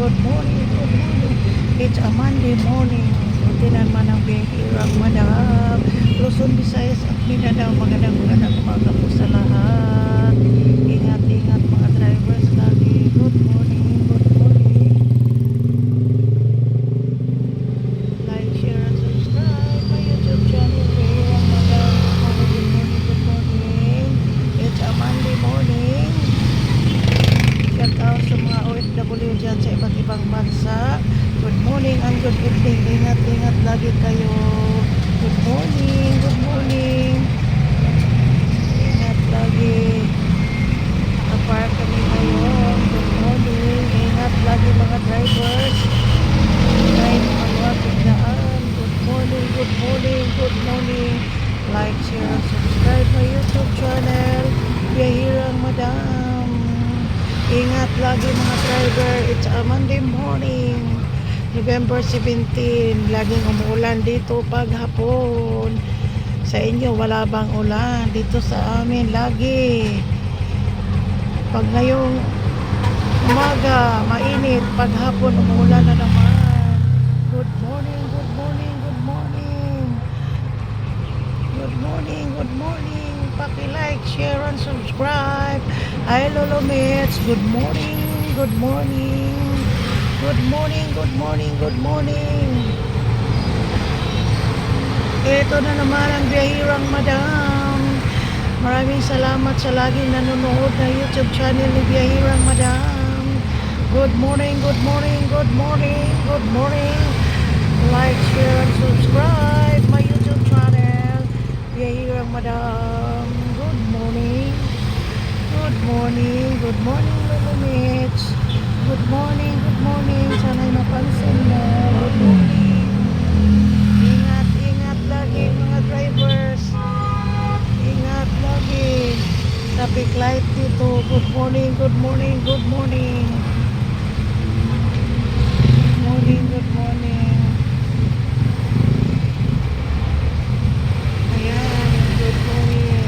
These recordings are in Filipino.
good morning, good morning. It's a Monday morning. Tinan man ang bihirang madam. Luzon, Visayas at Mindanao. Magandang umaga po sa lahat. Ingat-ingat mga drivers lagi. Good morning, good morning. Like, share, and subscribe my YouTube channel. Bihirang madam. Good morning, good morning. It's a Monday morning. Shout out sa mga OFW dyan sa iba't ibang bansa. Good morning and good evening. Ingat-ingat lagi kayo. Good morning, good morning. Ingat lagi. Apart kami ngayon. Good morning. Ingat lagi mga drivers. Kahit magwapit daan. Good morning, good morning, good morning. Like, share, and subscribe my YouTube channel. Biyahirang madam. Ingat lagi mga driver. It's a Monday morning. November 17. Laging umuulan dito paghapon. Sa inyo wala bang ulan? Dito sa amin lagi. Pag ngayong umaga mainit, paghapon umuulan na naman. Good morning, good morning, good morning. Good morning, good morning. Paki-like, share, and subscribe. Hi Lolo Mets. Good morning, good morning. Good morning, good morning, good morning. Ito na naman ang biyahirang madam. Maraming salamat sa laging nanonood na YouTube channel ni Biyahirang Madam. Good morning, good morning, good morning, good morning. Like, share, and subscribe my YouTube channel. Biyahirang Madam. Good morning. Good morning. Good morning, Lolo Mitch. Good morning, good morning. Sana'y mapansin mo. Good morning. Ingat, ingat lagi mga drivers. Ingat lagi. Traffic light dito. Good morning, good morning, good morning. Good morning, good morning. Ayan, good morning.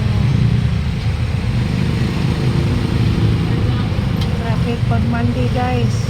Traffic pag Monday guys.